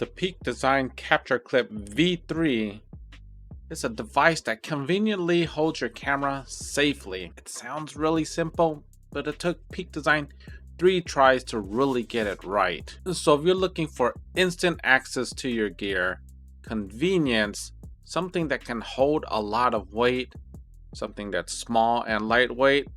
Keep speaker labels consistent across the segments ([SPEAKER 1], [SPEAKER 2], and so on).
[SPEAKER 1] The Peak Design Capture Clip V3 is a device that conveniently holds your camera safely. It sounds really simple, but it took Peak Design 3 tries to really get it right. So if you're looking for instant access to your gear, convenience, something that can hold a lot of weight, something that's small and lightweight,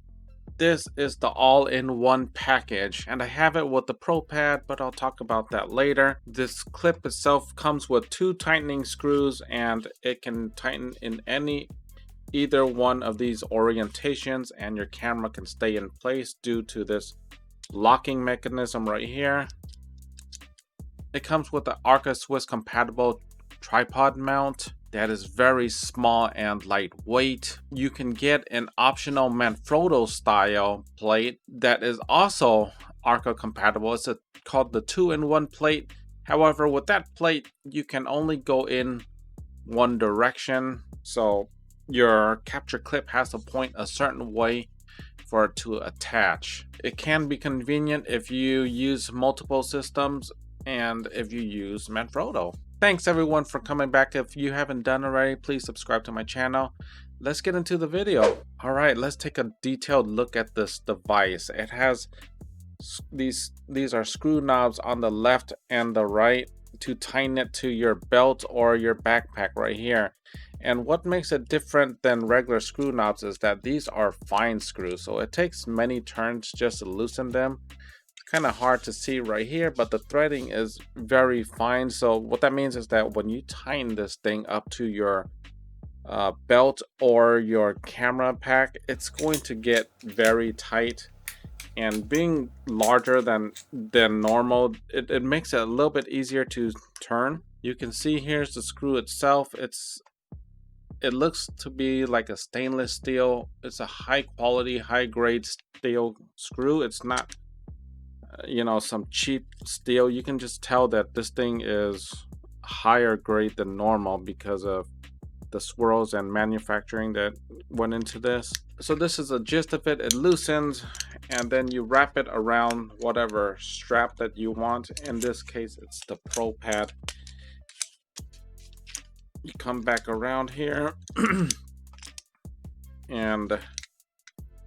[SPEAKER 1] this is the all-in-one package, and I have it with the Pro Pad, but I'll talk about that later. This clip itself comes with 2 tightening screws, and it can tighten in either one of these orientations, and your camera can stay in place due to this locking mechanism right here. It comes with the Arca Swiss compatible tripod mount that is very small and lightweight. You can get an optional Manfrotto style plate that is also Arca compatible. It's called the 2-in-1 plate. However, with that plate, you can only go in one direction. So your capture clip has to point a certain way for it to attach. It can be convenient if you use multiple systems and if you use Manfrotto. Thanks everyone for coming back. If you haven't done already, please subscribe to my channel. Let's get into the video. All right, let's take a detailed look at this device. It has these are screw knobs on the left and the right to tighten it to your belt or your backpack right here. And what makes it different than regular screw knobs is that these are fine screws, so it takes many turns just to loosen them. Kind of hard to see right here, but the threading is very fine. So what that means is that when you tighten this thing up to your belt or your camera pack, it's going to get very tight, and being larger than normal, it makes it a little bit easier to turn. You can see here's the screw itself. It looks to be like a stainless steel. It's a high quality, high grade steel screw. It's not some cheap steel. You can just tell that this thing is higher grade than normal because of the swirls and manufacturing that went into this. So this is the gist of it. It loosens, and then you wrap it around whatever strap that you want. In this case, it's the Pro Pad. You come back around here and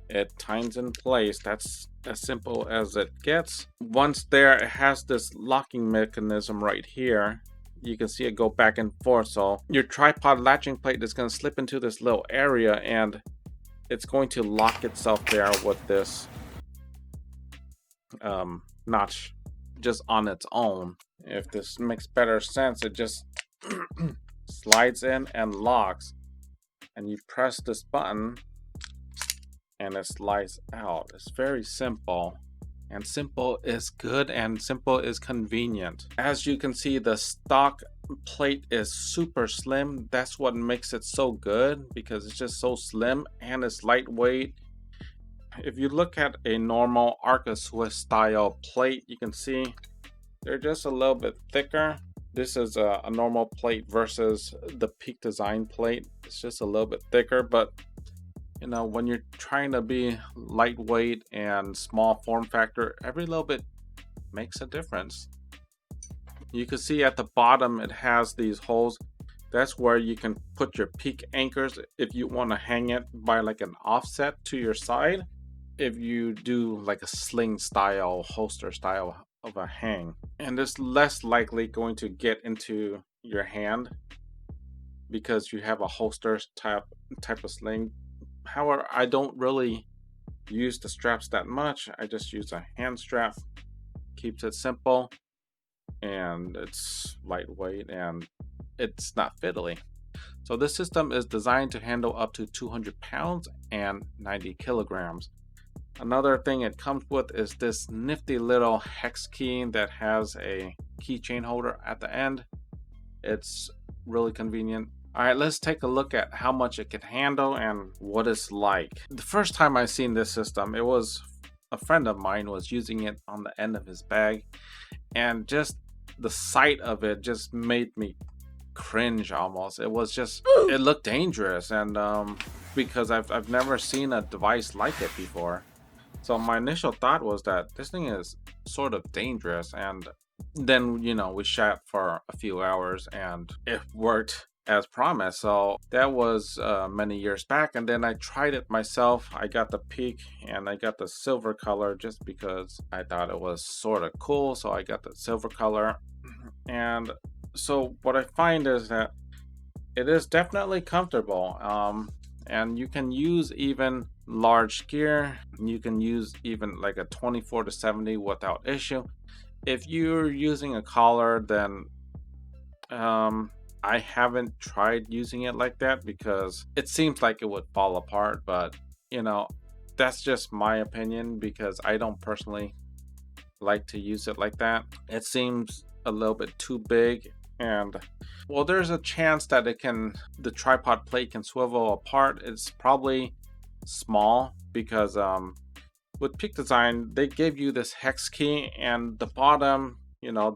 [SPEAKER 1] it tightens in place. That's as simple as it gets. Once there, it has this locking mechanism right here. You can see it go back and forth. So your tripod latching plate is going to slip into this little area, and it's going to lock itself there with this notch just on its own. If this makes better sense, it just slides in and locks, and you press this button and it slides out. It's very simple, and simple is good and simple is convenient. As you can see, the stock plate is super slim. That's what makes it so good, because it's just so slim and it's lightweight. If you look at a normal Arca Swiss style plate, you can see they're just a little bit thicker. This is a normal plate versus the Peak Design plate. It's just a little bit thicker, but when you're trying to be lightweight and small form factor, every little bit makes a difference. You can see at the bottom it has these holes. That's where you can put your peak anchors if you want to hang it by like an offset to your side, if you do like a sling style, holster style of a hang. And it's less likely going to get into your hand because you have a holster type of sling. However, I don't really use the straps that much. I just use a hand strap. Keeps it simple, and it's lightweight, and it's not fiddly. So this system is designed to handle up to 200 pounds and 90 kilograms. Another thing it comes with is this nifty little hex key that has a keychain holder at the end. It's really convenient. All right, let's take a look at how much it can handle and what it's like. The first time I seen this system, it was a friend of mine was using it on the end of his bag, and just the sight of it just made me cringe almost. It was just, it looked dangerous, and because I've never seen a device like it before. So my initial thought was that this thing is sort of dangerous, and then we shot for a few hours and it worked as promised. So that was many years back, and then I tried it myself. I got the peak and I got the silver color just because I thought it was sort of cool, so I got the silver color. And so what I find is that it is definitely comfortable, and you can use even large gear. You can use even like a 24 to 70 without issue. If you're using a collar, then I haven't tried using it like that because it seems like it would fall apart. But you know that's just my opinion because I don't personally like to use it like that. It seems a little bit too big, and well, there's a chance that the tripod plate can swivel apart. It's probably small because with Peak Design they give you this hex key, and the bottom,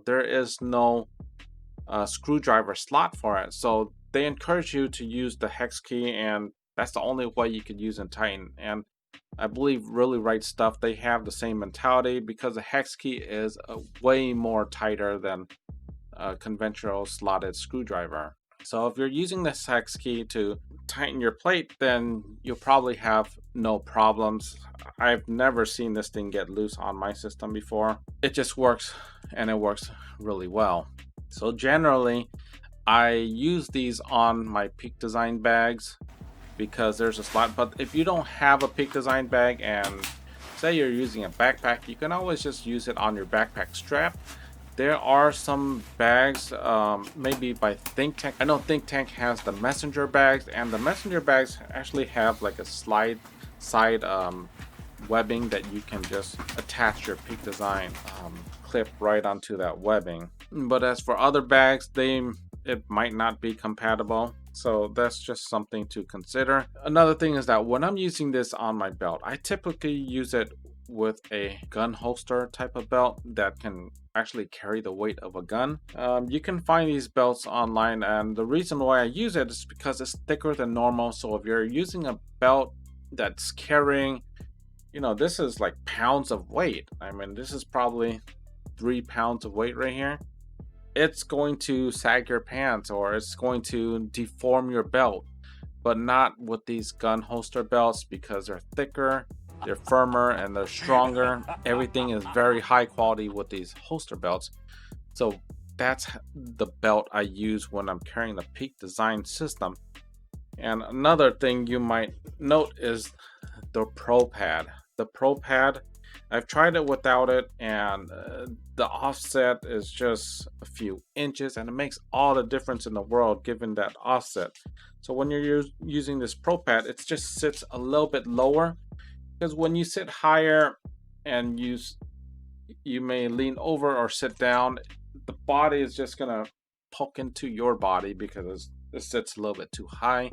[SPEAKER 1] there is no screwdriver slot for it, so they encourage you to use the hex key, and that's the only way you could use in Titan. And I believe Really Right Stuff, they have the same mentality because the hex key is way more tighter than a conventional slotted screwdriver. So if you're using this hex key to tighten your plate, then you'll probably have no problems. I've never seen this thing get loose on my system before. It just works, and it works really well. So generally, I use these on my Peak Design bags because there's a slot. But if you don't have a Peak Design bag and say you're using a backpack, you can always just use it on your backpack strap. There are some bags, maybe by Think Tank. I know Think Tank has the messenger bags, and the messenger bags actually have like a side webbing that you can just attach your Peak Design clip right onto that webbing. But as for other bags, it might not be compatible. So that's just something to consider. Another thing is that when I'm using this on my belt, I typically use it with a gun holster type of belt that can actually carry the weight of a gun. You can find these belts online, and the reason why I use it is because it's thicker than normal. So if you're using a belt that's carrying, this is like pounds of weight. I mean, this is probably 3 pounds of weight right here. It's going to sag your pants, or it's going to deform your belt, but not with these gun holster belts because they're thicker, they're firmer, and they're stronger. Everything is very high quality with these holster belts. So that's the belt I use when I'm carrying the Peak Design system. And another thing you might note is the Pro Pad. The Pro Pad, I've tried it without it, and the offset is just a few inches, and it makes all the difference in the world given that offset. So when you're using this Pro Pad, it just sits a little bit lower, because when you sit higher and you may lean over or sit down, the body is just gonna poke into your body because it sits a little bit too high.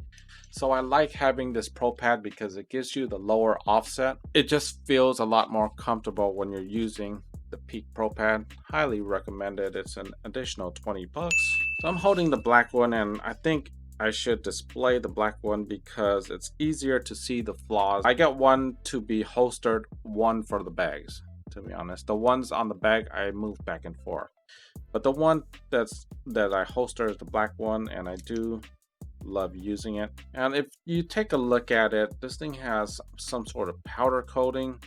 [SPEAKER 1] So I like having this Pro Pad because it gives you the lower offset. It just feels a lot more comfortable when you're using the Peak Pro Pad. Highly recommended. It's an additional 20 bucks. So I'm holding the black one, and I think I should display the black one because it's easier to see the flaws. I got one to be holstered, one for the bags, to be honest. The ones on the bag I move back and forth, but the one that I holster is the black one, and I do love using it. And if you take a look at it, this thing has some sort of powder coating,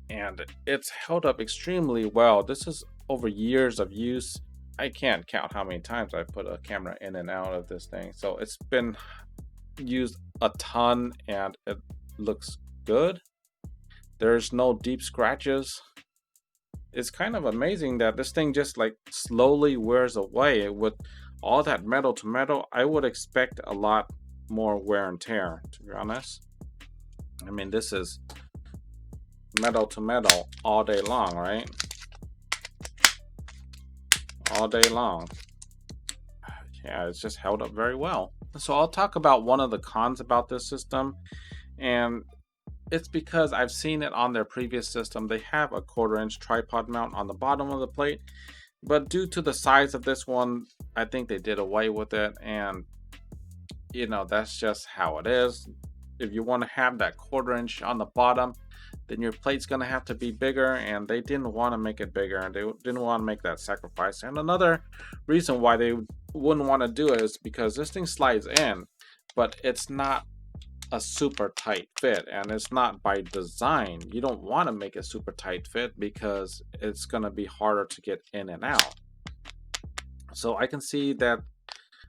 [SPEAKER 1] and it's held up extremely well. This is over years of use. I can't count how many times I've put a camera in and out of this thing. So it's been used a ton, and it looks good. There's no deep scratches. It's kind of amazing that this thing just like slowly wears away. With all that metal to metal, I would expect a lot more wear and tear, to be honest. I mean, this is metal to metal all day long, right? All day long. Yeah, it's just held up very well. So I'll talk about one of the cons about this system, and it's because I've seen it on their previous system. They have a 1/4-inch tripod mount on the bottom of the plate, but due to the size of this one, I think they did away with it, and that's just how it is. If you want to have that 1/4-inch on the bottom, then your plate's gonna have to be bigger, and they didn't want to make it bigger, and they didn't want to make that sacrifice. And another reason why they wouldn't want to do it is because this thing slides in, but it's not a super tight fit, and it's not by design. You don't want to make a super tight fit because it's gonna be harder to get in and out. So I can see that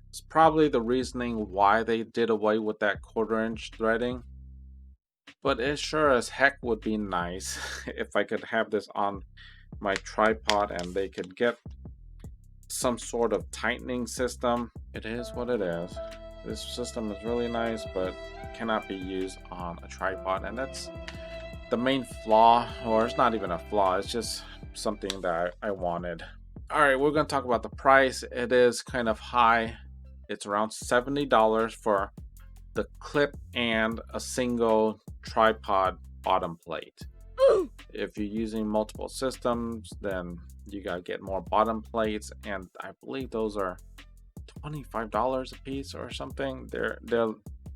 [SPEAKER 1] it's probably the reasoning why they did away with that 1/4" threading. But it sure as heck would be nice if I could have this on my tripod and they could get some sort of tightening system. It is what it is. This system is really nice, but cannot be used on a tripod, and that's the main flaw. Or it's not even a flaw, it's just something that I wanted. All right, we're going to talk about the price. It is kind of high. It's around $70 for the clip and a single tripod bottom plate. If you're using multiple systems, then you gotta get more bottom plates, and I believe those are $25 a piece or something. They're a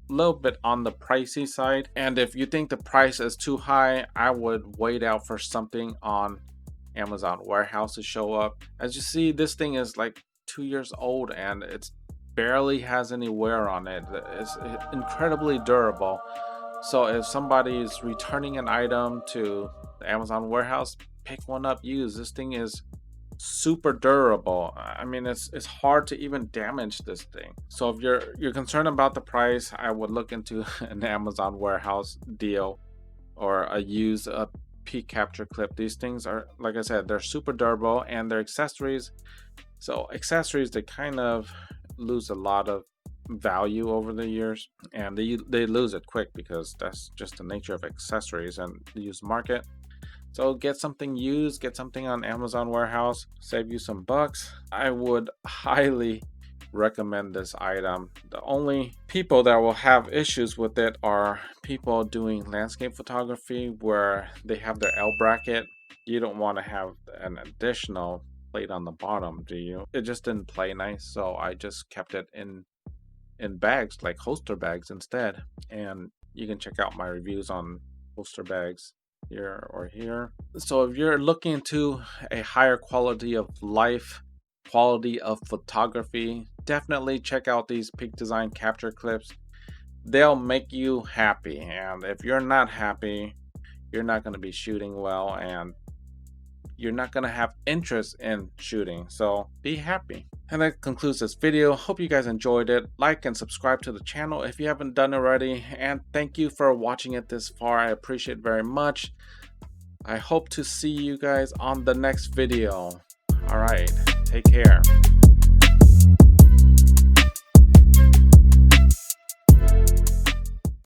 [SPEAKER 1] little bit on the pricey side, and if you think the price is too high, I would wait out for something on Amazon Warehouse to show up. As you see, this thing is like 2 years old and it's barely has any wear on it. It's incredibly durable. So if somebody is returning an item to the Amazon Warehouse, pick one up used. This thing is super durable. I mean, it's hard to even damage this thing. So if you're concerned about the price, I would look into an Amazon Warehouse deal or a used peak capture clip. These things are, like I said, they're super durable, and they're accessories. So accessories, they kind of lose a lot of value over the years, and they lose it quick because that's just the nature of accessories and the used market. So get something used, get something on Amazon Warehouse, save you some bucks. I would highly recommend this item. The only people that will have issues with it are people doing landscape photography where they have their L bracket. You don't want to have an additional plate on the bottom, do you? It just didn't play nice, so I just kept it in bags, like holster bags instead. And you can check out my reviews on holster bags here or here. So if you're looking into a higher quality of life, quality of photography, definitely check out these Peak Design capture clips. They'll make you happy, and if you're not happy, you're not going to be shooting well, and you're not going to have interest in shooting. So be happy. And that concludes this video. Hope you guys enjoyed it. Like and subscribe to the channel if you haven't done already, and thank you for watching it this far. I appreciate it very much. I hope to see you guys on the next video. All right, take care.